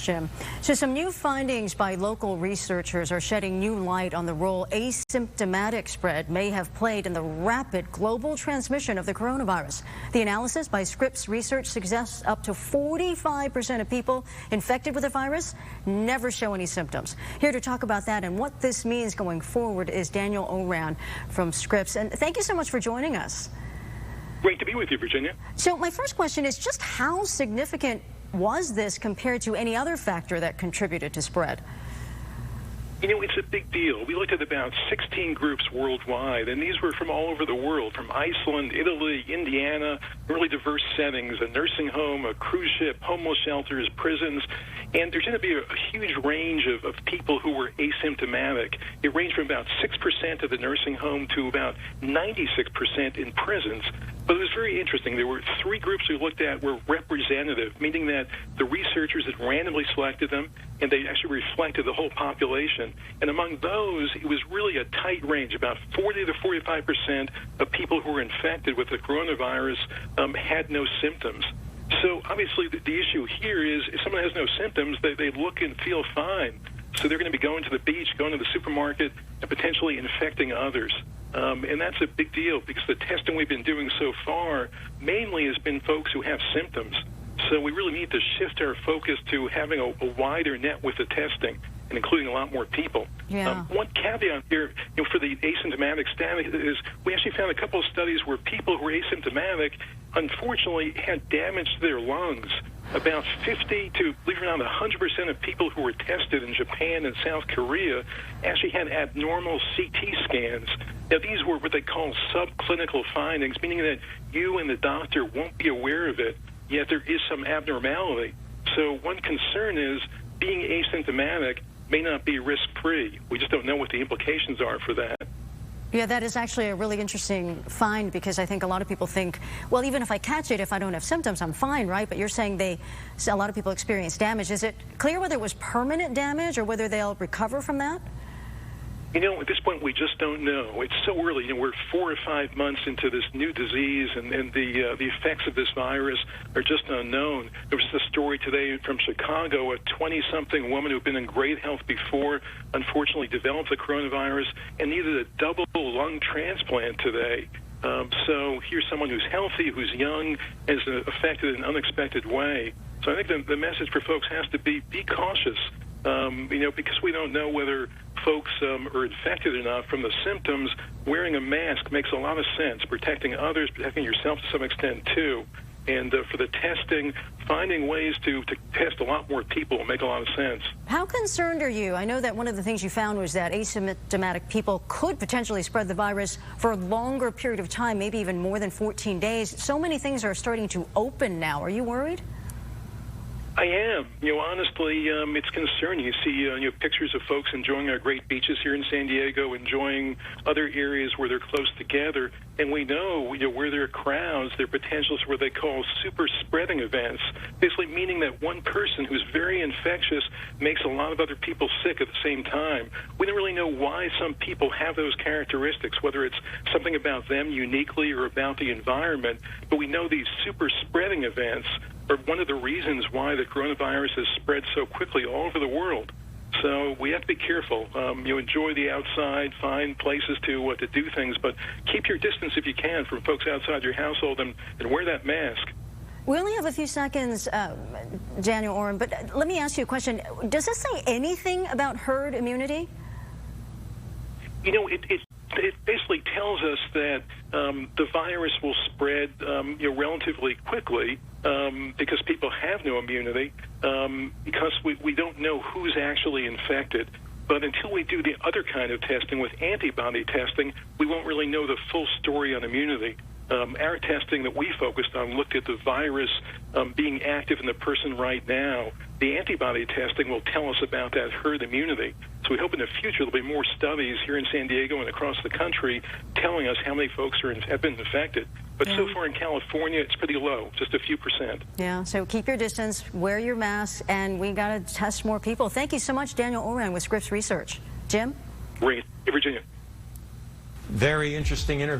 Jim. So some new findings by local researchers are shedding new light on the role asymptomatic spread may have played in the rapid global transmission of the coronavirus. The analysis by Scripps research suggests up to 45% of people infected with the virus never show any symptoms. Here to talk about that and what this means going forward is Daniel Oran from Scripps. And thank you so much for joining us. Great to be with you, Virginia. So my first question is just how significant was this compared to any other factor that contributed to spread? You know, it's a big deal. We looked at about 16 groups worldwide, and these were from all over the world, from Iceland, Italy, Indiana, really diverse settings, a nursing home, a cruise ship, homeless shelters, prisons. And there's going to be a huge range of people who were asymptomatic. It ranged from about 6% of the nursing home to about 96% in prisons. But it was very interesting. There were three groups we looked at were representative, meaning that the researchers had randomly selected them, and they actually reflected the whole population. And among those, it was really a tight range. About 40 to 45% of people who were infected with the coronavirus had no symptoms. So obviously the issue here is if someone has no symptoms, they look and feel fine. So they're going to be going to the beach, going to the supermarket, and potentially infecting others. And that's a big deal because the testing we've been doing so far mainly has been folks who have symptoms. So we really need to shift our focus to having a wider net with the testing and including a lot more people. Yeah. One caveat here for the asymptomatic status is we actually found a couple of studies where people who were asymptomatic unfortunately had damage to their lungs. About 50 to, believe it or not, 100% of people who were tested in Japan and South Korea actually had abnormal CT scans. Now, these were what they call subclinical findings, meaning that you and the doctor won't be aware of it, yet there is some abnormality. So one concern is being asymptomatic may not be risk-free. We just don't know what the implications are for that. Yeah, that is actually a really interesting find because I think a lot of people think, well, even if I catch it, if I don't have symptoms, I'm fine, right? But you're saying a lot of people experience damage. Is it clear whether it was permanent damage or whether they'll recover from that? You know, at this point, we just don't know. It's so early. You know, we're 4 or 5 months into this new disease, and the effects of this virus are just unknown. There was a story today from Chicago, a 20-something woman who had been in great health before, unfortunately developed the coronavirus and needed a double lung transplant today. So here's someone who's healthy, who's young, is affected in an unexpected way. So I think the message for folks has to be cautious. You know, because we don't know whether folks are infected or not from the symptoms, wearing a mask makes a lot of sense. Protecting others, protecting yourself to some extent, too. And for the testing, finding ways to test a lot more people will make a lot of sense. How concerned are you? I know that one of the things you found was that asymptomatic people could potentially spread the virus for a longer period of time, maybe even more than 14 days. So many things are starting to open now. Are you worried? I am. You know, honestly, it's concerning. You see pictures of folks enjoying our great beaches here in San Diego, enjoying other areas where they're close together. And we know, where there are crowds, there are potentials for what they call super spreading events, basically meaning that one person who's very infectious makes a lot of other people sick at the same time. We don't really know why some people have those characteristics, whether it's something about them uniquely or about the environment. But we know these super spreading events are one of the reasons why the coronavirus has spread so quickly all over the world. So we have to be careful. Enjoy the outside, find places to do things, but keep your distance if you can from folks outside your household and wear that mask. We only have a few seconds, Daniel Oran, but let me ask you a question. Does this say anything about herd immunity? You know, it basically tells us that the virus will spread relatively quickly because people have no immunity, because we don't know who's actually infected. But until we do the other kind of testing with antibody testing, we won't really know the full story on immunity. Our testing that we focused on looked at the virus being active in the person right now. The antibody testing will tell us about that herd immunity. So we hope in the future there'll be more studies here in San Diego and across the country telling us how many folks have been infected. But so far in California, it's pretty low, just a few percent. Yeah, so keep your distance, wear your mask, and we got to test more people. Thank you so much, Daniel Oran with Scripps Research. Jim? Great. Hey, Virginia. Very interesting interview.